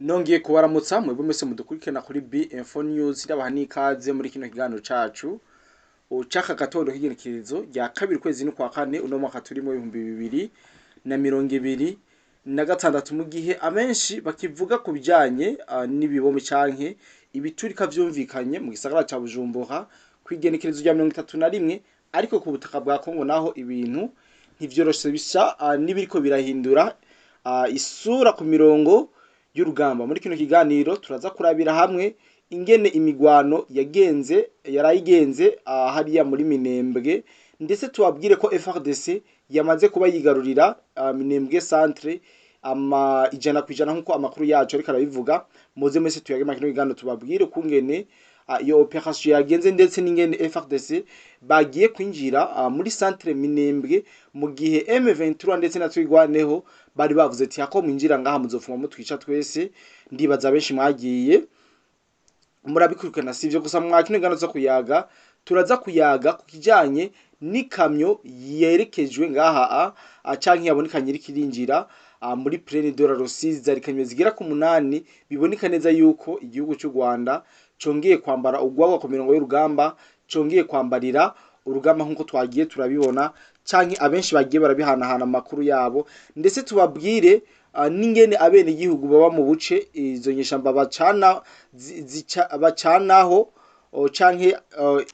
Nongeye kubaramutsa mwebwe mwese mudukurikirana kuri B-Info News irabaha n'ikaze muri kino kiganiro cacu ucaka gatondo k'igenekerezo rya kabiri kwezi kwa kane uno mwaka turimo 2026 mu gihe amenshi bakivuga ku bijanye n'ibibome canke ibiturika vyumvikanye mu gisagara ca Bujumbura kwigenekerezo rya 31 ariko ku butaka bwa Kongo naho ibintu ntivyoroshe bisa nibiriko birahindura isura ku mirongo y'urugamba. Muri kino kiganiro turaza kurabira hamwe ingene imigwano yarayigenze hariya muri Minembwe, ndetse tubabwire ko FARDC yamaze kuba yigarurira Minembwe centre ijana kwijana nkuko amakuru yacu ariko arabivuga. Muze mwese tuyage makino kiganiro tubabwire kungene iyo operation yagenze, ndetse n'ingene FARDC bagiye kwinjira muri centre Minembwe mu gihe M23 ndetse na Twigwaneho bari bavuze ati hako mwinjira ngaha muzofuma mutwica twese. Ndibaza benshi mwagiye murabikurikirana, sivyo gusa mwakino gano zo kuyaga, turaza kuyaga ku kijanye n'ikamyo yerekejwe ngaha canke yabonekanye iri kirinjira muri Plaine de la Rusizi. Zarikamyo zigera ku 8 biboneka neza yuko igihugu cy'u Rwanda congeye kwambara ugwagwa ku mirongo y'urugamba, congeye kwambarira urugamba nkuko twagiye turabibona canke abenshi bagiye barabihanahana amakuru yabo, ndetse tubabwire n'ingene abene igihugu baba mu buce izo nyeshamba bacanaho canke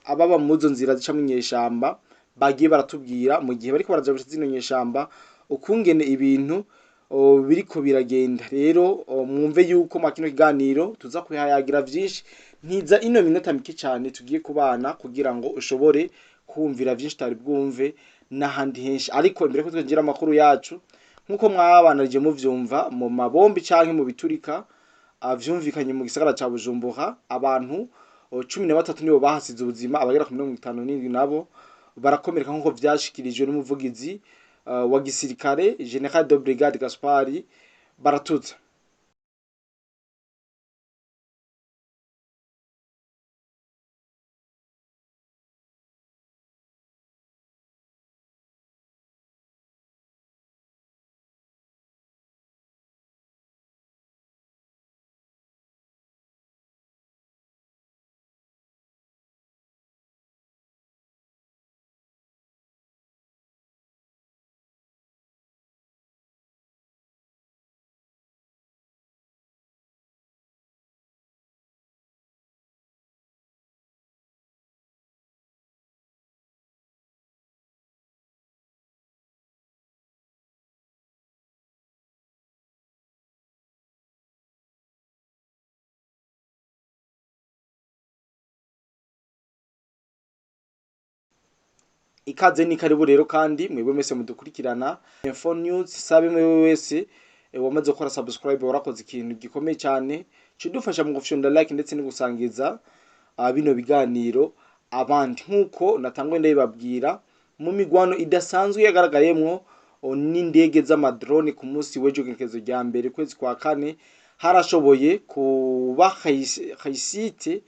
ababa muzo nzira zica mu nyeshamba bagiye baratubwira mu gihe bariko baraja zino nyeshamba ukungene ibintu biriko biragenda. Rero mwumve yuko makino kiganiro tuza kuhayagira vyinshi, ntiza ino minota mike cyane tugiye kubana kugira ngo ushobore kumvira vyinshi tari bwumve n'ahandi henshi. Ariko imbere ko twinjira amakuru yacu, nkuko mwabanarije muvyumva mu mabombi canke mu biturika vyumvikanye mu gisagara ca Bujumbura, abantu 13 nibo bahasize ubuzima, abagera ku 57 nabo barakomereka nkuko vyashikirijwe n'umuvugizi wa gisirikare General de Brigade Gaspari Baratuza. Ikaze ni karibu rero kandi mwebwe mwese mudukurikirana Info News. Sabe mwebwe wese wamaze gukora subscribe warakoze ikintu gikomeye cyane cidufasha mu gufyonda like ndetse no gusangiza bino biganiro abandi. Nkuko natangwe ndabibabwira, mu migwano idasanzwe yagaragayemwo n'indege z'amadrone ku munsi w'ejo genekerezo rya mbere kwezi kwa kane, harashoboye kuba haisite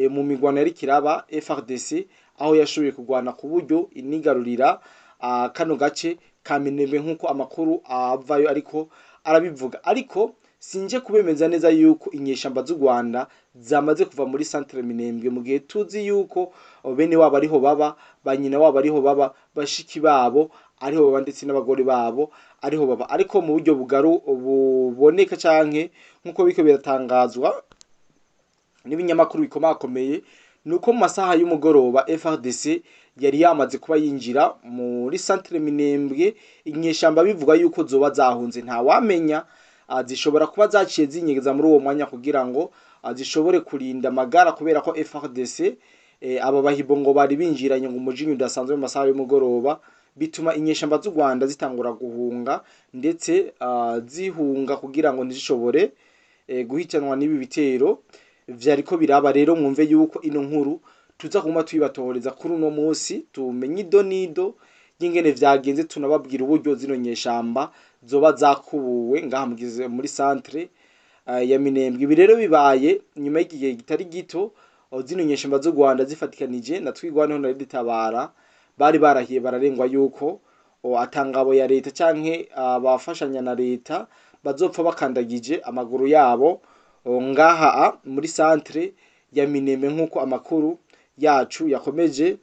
mu migwano yari kiraba FARDC aho yashoboye kugwana ku buryo inigarurira kano gace ka Minembwe nkuko amakuru avayo ariko arabivuga. Ariko sinje kubemeza neza yuko inyeshamba z'u Rwanda zamaze kuva muri centre Minembwe, mu gihe tuzi yuko bene wabo ariho baba, banyina wabo ariho baba, bashiki babo ariho baba, ndetse n'abagore babo ariho baba. Ariko mu buryo buboneka canke nkuko biko biratangazwa n'ibinyamakuru bikomakomeye, nuko mu masaha y'umugoroba FARDC yari yamaze kuba yinjira muri centre Minembwe. Inyeshamba bivuga yuko zoba zahunze, nta wamenya zishobora kuba zaciye zinyegeza muri uwo mwanya kugira ngo zishobore kurinda magara, kubera ko FARDC aba bahibo ngo bari binjiranye ngo umujinyu udasanzwe mu masaha y'umugoroba, bituma inyeshamba z'u Rwanda zitangura guhunga, ndetse zihunga kugira ngo ntizishobore guhitanwa n'ibi bitero vyariko biraba. Rero mwumve yuko ino nkuru tuza kuma tuyibatohoreza kuri uno munsi, tumenye idonido y'ingene vyagenze, tunababwira uburyo zino nyeshamba zoba zakubuwe ngaha muri centre ya Minembwe. Ibi rero bibaye nyuma y'igihe gitari gito zino nyeshamba z'u Rwanda zifatikanije na Twigwaneho na Tabara bari barahiye bararengwa yuko atangabo ya leta canke abafashanya na leta bazopfa bakandagije amaguru yabo ngaha muri centre ya Minembwe nk'uko amakuru yacu yakomeje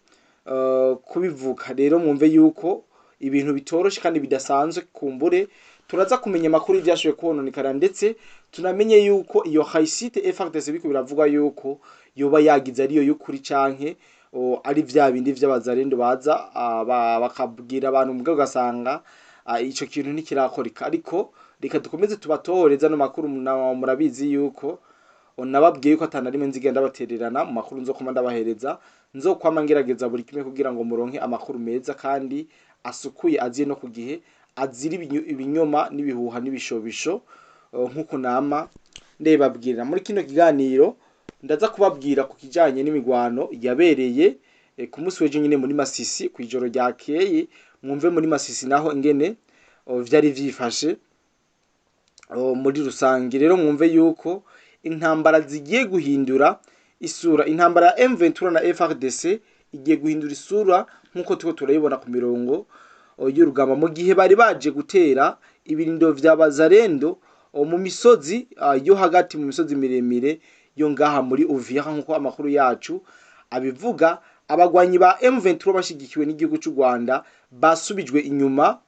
kubivuga. Rero mwumve yuko ibintu bitoroshe kandi bidasanzwe, kumbure turaza kumenya amakuru ivyashoboye kononekara, ndetse tunamenye yuko iyo haisite FARDC biko biravuga yuko yoba yagize ariyo y'ukuri canke ari vya bindi vy'abazarendo baza bakabwira abantu mugabo gasanga ico kintu ntikirakoreka. Ariko reka dukomeze tubatoreza no makuru, murabizi yuko nababwiye ko atanarimwe nzigenda batererana mu makuru nzokoma ndabahereza, nzokwama ngerageza buri kimwe kugira ngo muronke amakuru meza kandi asukuye, aziye no ku gihe, azira ibinyoma n'ibihuha n'ibishobisho nk'uko nama ndebabwira. Muri kino kiganiro ndaza kubabwira ku kijanye n'imigwano yabereye ku munsi w'ejo nyine muri Masisi ku ijoro ryakeye. Mwumve muri Masisi naho ingene vyari vyifashe muri rusange. Rero mwumve yuko intambara zigiye guhindura isura, intambara ya M23 na FARDC igiye guhindura isura nk'uko tuko turayibona ku mirongo y'urugamba, mu gihe bari baje gutera ibirindo vya bazarendo mu misozi yo hagati, mu misozi miremire yo ngaha muri Uvira nk'uko amakuru yacu abivuga. Abagwanyi ba M23 bashigikiwe n'igihugu cy'u Rwanda basubijwe inyuma,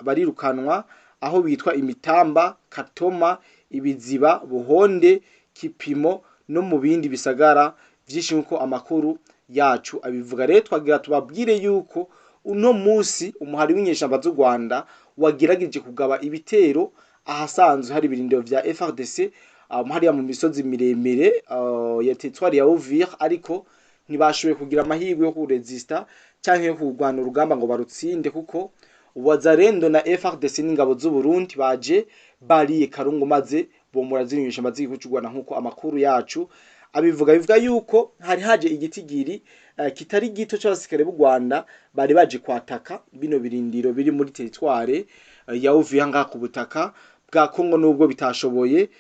barirukanwa aho bitwa Imitamba, Katoma, Ibiziba, Buhonde, Kipimo no mu bindi bisagara vyinshi nk'uko amakuru yacu abivuga. Rero twagira tubabwire yuko uno musi umuhari w'inyeshamba z'u Rwanda wagerageje kugaba ibitero ahasanzwe hari ibirindiro vya FARDC hariya mu misozi miremire ya territoire ya Uvira, ariko ntibashoboye kugira amahirwe yo kuresista canke yo kurwana urugamba ngo barutsinde, kuko Wazarendo na FARDC n'ingabo z'u Burundi baje bariye Karungu maze bomora z'inyeshamba z'igihugu cy'u Rwanda nk'uko amakuru yacu abivuga. Bivuga yuko hari haje igitigiri kitari gito cy'abasirikare b'u Rwanda bari baje kwataka bino birindiro biri muri territoire ya Uvira ngaha ku butaka bwa Kongo, nubwo bitashoboye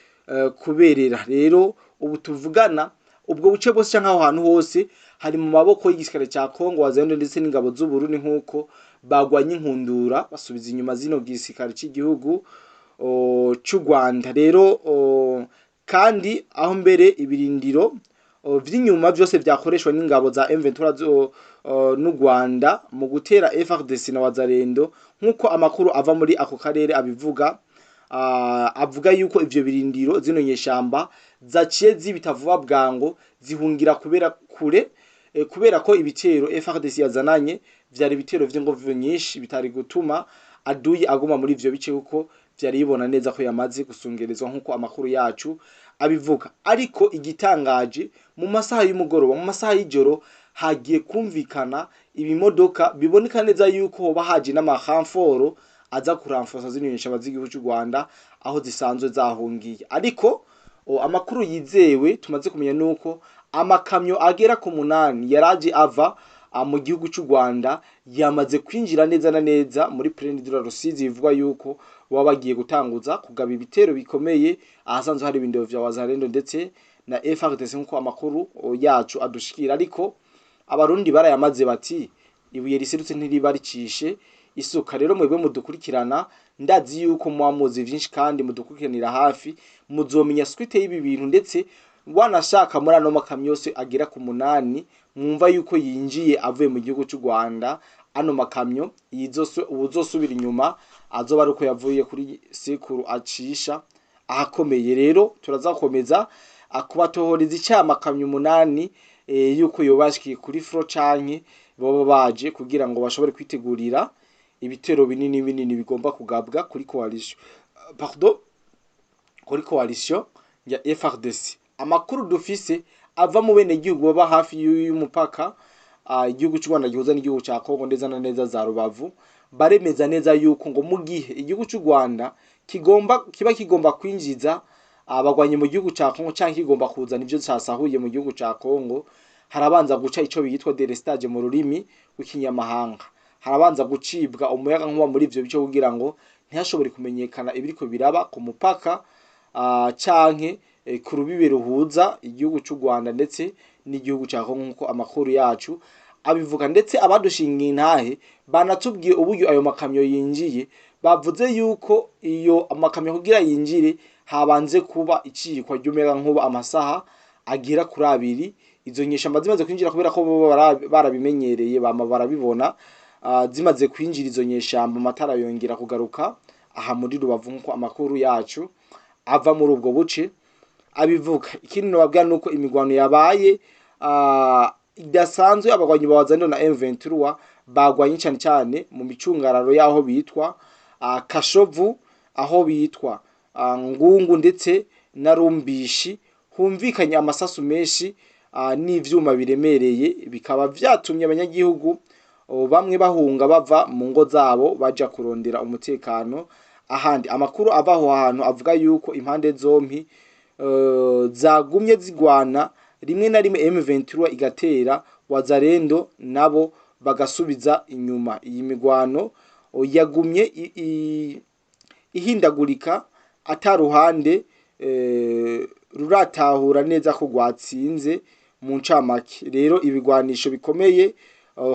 kuberera. Rero ubu tuvugana ubwo buce bwose canke aho hantu hose hari mu maboko y'igisirikare ca Kongo, Wazarendo ndetse n'ingabo z'u Burundi nk'uko bagwanye inkundura basubiza inyuma zino gisirikare cy'igihugu cy'u Rwanda. Rero kandi aho mbere ibirindiro vy'inyuma vyose vyakoreshwa n'ingabo za M23 n'u Rwanda mu gutera FARDC na Wazarendo nk'uko amakuru ava muri ako karere abivuga. Avuga yuko ivyo birindiro zino nyeshamba zaciye zibitavuba bwango zihungira kubera ko ibitero FARDC yazananye vyari ibitero vy'ingovu nyinshi bitari gutuma aduyi aguma muri ivyo bice, kuko vyari bibona neza ko yamaze gusungerezwa nk'uko amakuru yacu abivuga. Ariko igitangaje, mu masaha y'umugoroba, mu masaha y'ijoro hagiye kumvikana ibimodoka biboneka neza yuko hoba haje n'amahamforo aza kuramfosa z'inyeshamba z'igihugu cy'u Rwanda aho zisanzwe zahungiye. Ariko amakuru yizewe tumaze kumenya nuko amakamyo agera ku 8 yaraje ava mu gihugu cy'u Rwanda yamaze kwinjira neza na neza muri Plaine de la Rusizi. Bivugwa yuko baba bagiye gutanguza kugaba ibitero bikomeye ahasanzwe hari ibindiro vya Wazarendo ndetse na FARDC nk'uko amakuru yacu adushikira. Ariko abarundi barayamaze bati ibuye riserutse ntiribariciishe isuka. Rero mwebwe mudukurikirana, ndazi yuko mwamuzi vyinshi kandi mudukurikiranira hafi, muzomenya swite y'ibi bintu, ndetse wanashaka muri ano makamyo yose agera ku 8 mwumva yuko yinjiye avuye mu gihugu cy'u Rwanda. Ano makamyo ubuzosubira inyuma azoba ari uko yavuye kuri sekuru acisha ahakomeye. Rero turazakomeza akubatohoreza icamakamyo 8 yuko yobashikiye kuri fro canke boba baje kugira ngo bashobore kwitegurira ibitero binini bigomba kugabwa kuri coalition ya FARDC. Amakuru dufise ava mu bene gihugu baba hafi y'umupaka igihugu cy'u Rwanda gihuza n'igihugu cya Kongo ndeza na neza za Rubavu, baremeza neza yuko ngo mu gihe igihugu cy'u Rwanda kiba kigomba kwinjiza abagwanye mu gihugu cya Kongo canke kigomba kuzana ivyo casahuye mu gihugu cya Kongo, harabanza guca ico biyitwa delestage mu rurimi rw'ikinyamahanga. Harabanza gucibwa umuyaga nkuba muri ivyo bice kugira ngo ntihashobore kumenyekana ibiriko biraba ku mupaka canke ku rubibe ruhuza igihugu cy'u Rwanda ndetse n'igihugu cya Kongo nk'uko amakuru yacu abivuga. Ndetse abadushingiye intahe banatubwiye uburyo ayo makamyo yinjiye bavuze yuko iyo amakamyo kugira yinjire habanze kuba icikwa ry'umuyaga nkuba amasaha agera kuri 2. Izo nyeshamba zimaze kwinjira kubera ko bo barabimenyereye bama barabibona, zimaze kwinjira izo nyeshamba amatara yongera kugaruka aha muri Rubavu nkuko amakuru yacu ava muri ubwo buce abivuga. Ikindi nababwira nuko imigwano yabaye idasanzwe, abagwanyi bawazanira na M23 bagwanye cyane cyane mu micungararo yaho bitwa Kashovu, aho bitwa Ngungu ndetse na Rumbishi, humvikanye amasasu menshi n'ivyuma biremereye, bikaba vyatumye abanyagihugu bamwe bahunga bava mu ngo zabo baja kurondera umutekano ahandi. Amakuru avaho ahantu avuga yuko impande zompi zagumye zigwana, rimwe na rimwe M23 igatera Wazalendo nabo bagasubiza inyuma. Iyi migwano yagumye ihindagurika ataruhande ruratahura neza ko gwatsinze mu ncamake. Rero ibigwanisho bikomeye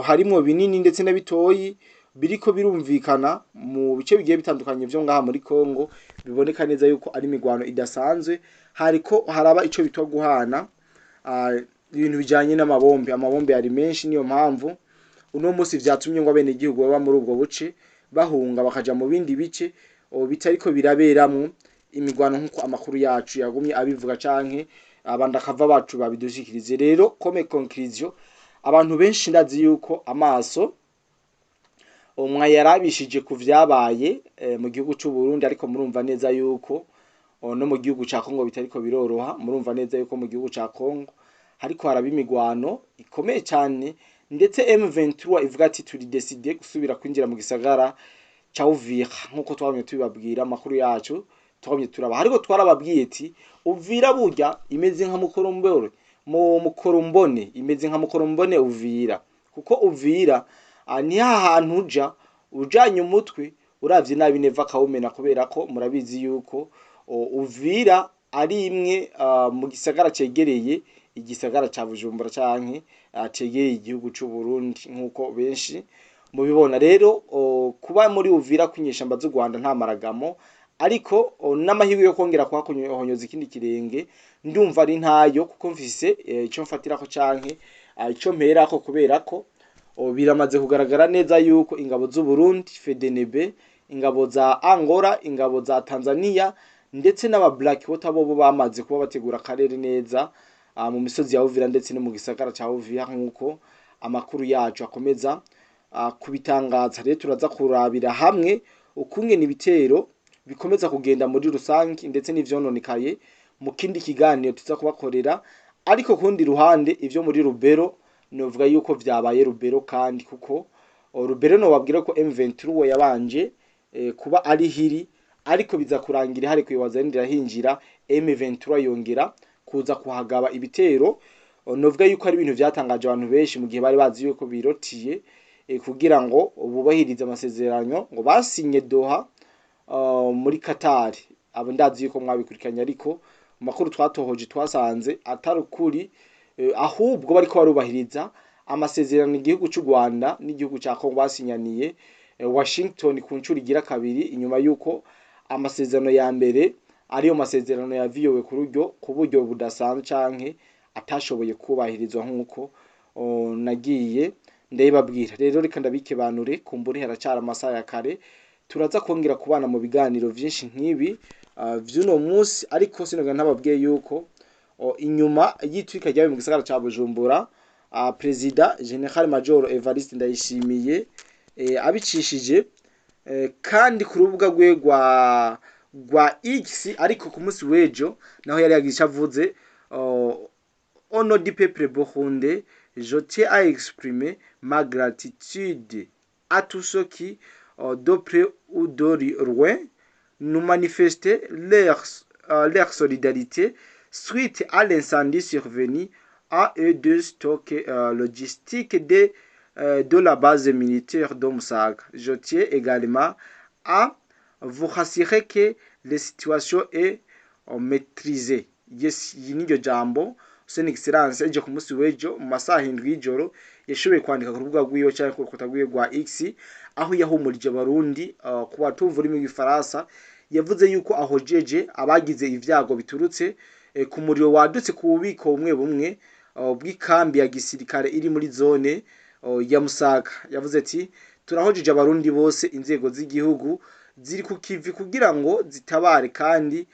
harimo binini ndetse na bitoyi biriko birumvikana mu bice bigiye bitandukanye byo ngaha muri Kongo, biboneka neza yuko ari migwano idasanzwe. Hariko haraba ico bitwa guhana ibintu bijanye n'amabombe. Amabombe yari menshi, niyo mpamvu uno musi vyatumye ngo abene igihugu baba muri ubwo buce bahunga bakaja mu bindi bice bitariko biraberamwe imigwano nkuko amakuru yacu yagumye abivuga canke abandakava bacu babidushikirize. Rero comme conclusion, abantu benshi ndazi yuko amaso yarabishije ku vyabaye mu gihugu cy'u Burundi, ariko murumva neza yuko no mu gihugu ca Kongo bitariko biroroha. Murumva neza yuko mu gihugu ca Kongo hariko haraba imigwano ikomeye cyane, ndetse M23 ivuga ati turi decide gusubira kwinjira mu gisagara ca Uvira nkuko twabonye tubibabwira amakuru yacu twabonye turaba. Hariko twarababwiye ati Uvira burya imeze nka Mukorombone, imeze nka Mukorombone Uvira, kuko Uvira ni hahantu ujanye umutwe uravye nabi neva kawumena, kubera ko murabizi yuko Uvira ari imwe mu gisagara cegereye igisagara ca Bujumbura canke cegereye igihugu cy'u Burundi nkuko benshi mubibona. Rero kuba muri Uvira kwinyeshamba z'u Rwanda nta maragamo, ariko n'amahirwe yo kongera kuhahonyoza ikindi kirenge ndumva ari ntayo, kuko mfise ico mfatirako canke ico mperako, kubera ko biramaze kugaragara neza yuko ingabo z'u Burundi FDNB, ingabo za Angola, ingabo za Tanzania ndetse n'aba Black Water bo bamaze kuba bategura akarere neza mu misozi ya Uvira ndetse no mu gisagara ca Uvira nkuko amakuru yacu akomeza kubitangaza. Rero turaza kurabira hamwe ukungene ibitero bikomeza kugenda muri rusangi ndetse n'ivyononekaye mu kindi kiganiro tuza kubakorera. Ariko kundi ruhande ivyo muri Rubero novuga yuko vyabaye Rubero, kandi kuko Rubero no babwira ko M23 yabanje kuba ari hiri, ariko biza kurangira hari kwibazanira hinjira M23 yongera kuza kuhagaba ibitero. Novuga yuko ari ibintu vyatangaje abantu benshi mu gihe bari bazi yuko birotiye kugira ngo bubahirize amasezerano ngo basinye Doha muri Qatar. Abo ndazi yuko mwabikurikanye, ariko makuru twatohoje twasanze atari ukuri, ahubwo bariko barubahiriza amasezerano igihugu cy'u Rwanda n'igihugu ca Kongo basinyaniye Washington ku ncuri igira kabiri, inyuma yuko amasezerano ya mbere ariyo masezerano yaviyowe ku buryo budasanzwe canke atashoboye kubahirizwa nkuko nagiye ndabibabwira. Rero reka ndabikebanure, kumbure haracara amasaha ya kare, turaza kongera kubana mu biganiro vyinshi nk'ibi vy'uno munsi. Ariko sinoga ntababwiye yuko inyuma y'itwika ryawe mu gisagara ca Bujumbura, President General Major Evariste Ndayishimiye abicishije kandi ku rubuga rwe rwa X, ariko ku munsi w'ejo naho yari yagisha avuze au nom du peuple burundais, je tiens à exprimer ma gratitude à tous ceux qui, de près ou de loin, nous manifestaient leur solidarité suite à l'incendie survenu à deux stocks logistiques de la base militaire d'Omusaga. Je tiens également à vous rassurer que la situation est maîtrisée. Yes, y'iniryo jambo Son Excellence ejo ku munsi w'ejo mu masaha 7 y'ijoro yashoboye kwandika ku rubuga rw'iyo cyangwa ku rukuta rw'iyo rwa X, aho yahumurije abarundi ku batumva ururimi rw'igifaransa yavuze yuko ahojeje abagize ivyago biturutse ku muriro wadutse ku bubiko bumwe bumwe bw'ikambi ya gisirikare iri muri zone ya Musaga. Yavuze ati turahojeje abarundi bose, inzego z'igihugu ziri ku kivi kugira ngo zitabare kandi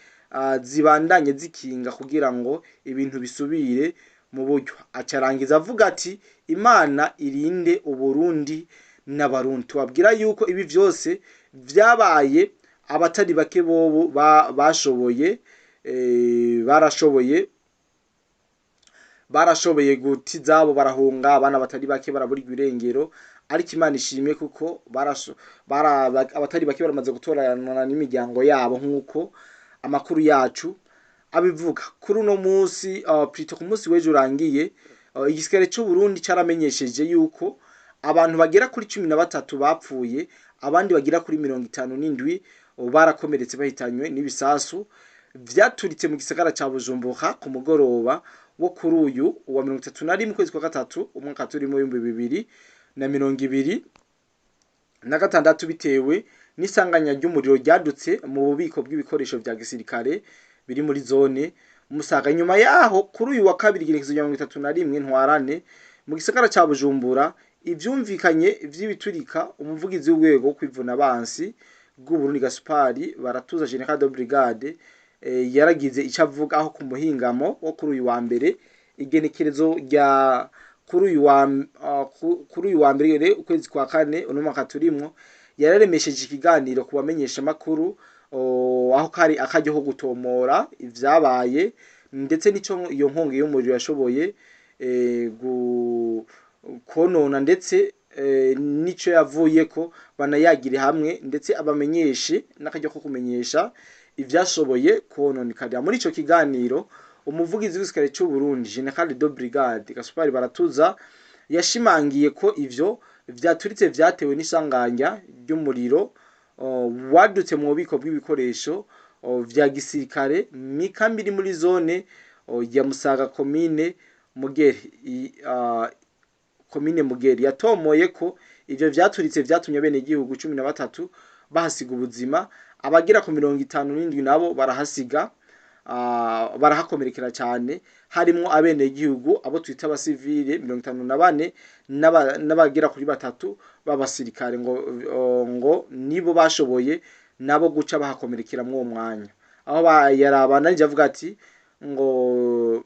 zibandanye zikinga kugira ngo ibintu bisubire mu buryo. Acarangiza avuga ati Imana irinde Uburundi n'abarundi. Tubabwira yuko ibi vyose vyabaye abatari bake bobo bashoboye barashoboye guti zabo barahunga, abana batari bake baraburirwa irengero, ariko Imana ishimye kuko abatari bake baramaze gutorana n'imiryango yabo nk'uko amakuru yacu abivuga. Kuri uno munsi plutôt ku munsi w'ejo urangiye, igisirikare cy'u Burundi caramenyesheje yuko abantu bagera kuri 13 bapfuye, abandi bagera kuri 57 barakomeretse bahitanywe n'ibisasu vyaturitse mu gisagara ca Bujumbura ku mugoroba wo kuri uyu wa 31 kwezi kwa gatatu umwaka turimo 2026 bitewe n'isanganya ry'umuriro ryadutse mu bubiko bw'ibikoresho vya gisirikare biri muri zone Musaga. Nyuma yaho kuri uyu wa kabiri 31 ntwarane mu gisagara ca Bujumbura ivyumvikanye vy'ibiturika, umuvugizi w'urwego kwivuna abansi bw'u Burundi Gaspari Baratuza General de Brigade yaragize icyo avuga aho ku muhingamo wo kuri uyu wa mbere igenekerezo rya kuri uyu wa mbere ukwezi kwa kane uno mwaka turimo, yararemesheje ikiganiro kubamenyesha makuru aho kari akajyo ho gutomora ivyabaye ndetse nico iyo nkongi y'umuriro yashoboye konona ndetse nico yavuye ko banayagire hamwe ndetse abamenyeshe n'akajyo ko kumenyesha ivyashoboye kononekara. Muri ico kiganiro umuvugizi w'igisirikare cy'u Burundi General de Brigade Gaspari Baratuza yashimangiye ko ivyo vyaturitse vyatewe n'isanganya ry'umuriro wadutse mu bubiko bw'ibikoresho vya gisirikare mikambi iri muri zone ya Musaga komine Mugeri. Yatomoye ko ivyo vyaturitse vyatumye bene igihugu 13 bahasiga ubuzima, abagira ku 57 nabo barahakomerekera cyane, harimo abene igihugu abo twita abasivile 54 n'abagira kuri 3 b'abasirikare ngo nibo bashoboye nabo guca bahakomerekera mu mwanya. Aho yarabana avuga ati ngo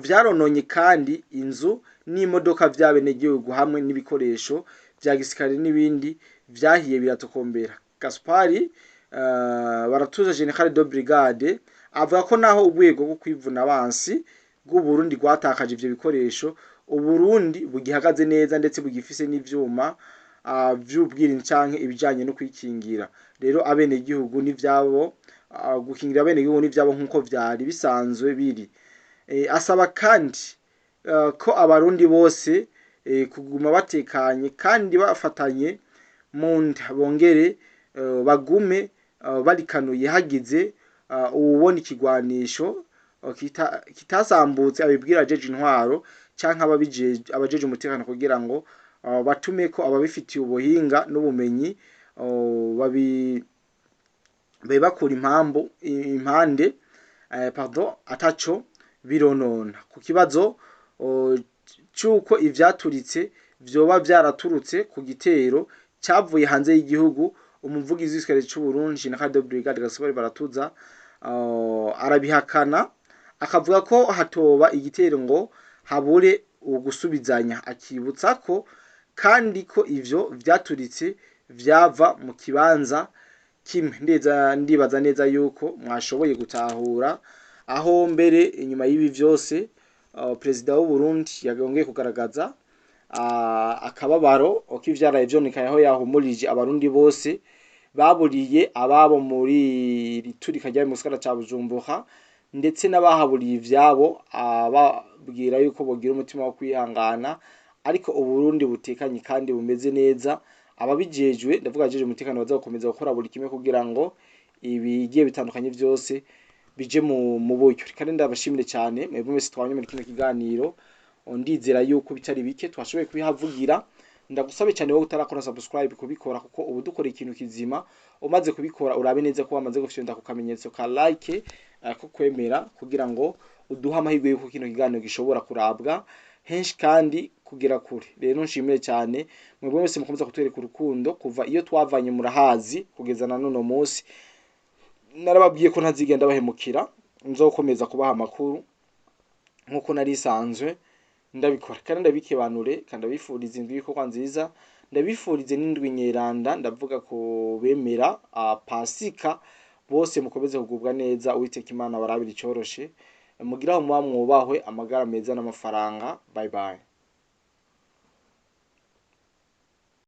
vyarononye kandi inzu n'imodoka vy'abene igihugu hamwe n'ibikoresho vya gisirikare n'ibindi vyahiye biratokombera. Gaspari Baratuza General de Brigade avuga ko naho urwego rwo kwivuna abansi bw'u Burundi rwatakaje ivyo bikoresho, Uburundi bugihagaze neza ndetse bugifise n'ivyuma vy'ubwirinzi canke ibijanye no kwikingira. Rero abene igihugu n'ivyabo gukingira abene igihugu n'ivyabo nkuko vyari bisanzwe biri. Asaba kandi ko abarundi bose kuguma batekanye kandi bafatanye mu nda, bongere bagume barikanuye hagize uwubona ikigwanisho kitasambutse abibwira ajeje intwaro canke abajeje umutekano kugira ngo batume ko ababifitiye ubuhinga n'ubumenyi bakura impande ataco bironona. Ku kibazo cyuko ivyaturitse vyoba vyaraturutse ku gitero cyavuye hanze y'igihugu, umuvugizi w'igisirikare cy'u Burundi General de Brigade Gaspari Baratuza arabihakana, akavuga ko hatoba igitero ngo habure ugusubizanya, akibutsa ko kandi ko ivyo vyaturitse vyava mu kibanza kimwe. Ndibaza neza yuko mwashoboye gutahura aho mbere inyuma y'ibi vyose Perezida w'u Burundi yagongeye kugaragaza akababaro okivyaraye vyonekaye aho yahumurije abarundi bose baburiye ababo muri riturika rya Musaga ca Bujumbura ndetse n'abahaburiye ivyabo ababwira yuko bogira umutima wo kwihangana, ariko Uburundi butekanye kandi bumeze neza. Ababijejwe ndavuga jeje umutekano bazakomeza gukora buri kimwe kugira ngo ibigiye bitandukanye vyose bije mu buryo. Kandi ndabashimire cyane mwebwe mwese twabanye muri kino kiganiro, ndizera yuko bitari bike twashoboye kubihavugira ndagusabe cyane wowe utarakora subscribe kubikora, kuko ubu dukora ikintu kizima. Umaze kubikora urabe neza ko wamaze gufyonda ku kamenyetso ka like, ko kwemera, kugira ngo uduha amahirwe yuko kino kiganiro gishobora kurabwa henshi kandi kugera kure. Rero nshimire cyane mwebwe mwese mukomeza kutwereka urukundo kuva iyo twavanye murahazi kugeza na none munsi. Narababwiye ko ntazigenda bahemukira, nzokomeza kubaha amakuru nkuko narisanzwe ndabikora, kandi ndabikebanure, kandi ndabifuriza indwi y'ikorwa nziza, ndabifurize n'indwi nyeranda, ndavuga ko bemera Pasika bose mukomeze kugubwa neza. Uwiteka Imana barabira icoroshe, mugira aho muba mwubahwe, amagara meza n'amafaranga. Bye bye.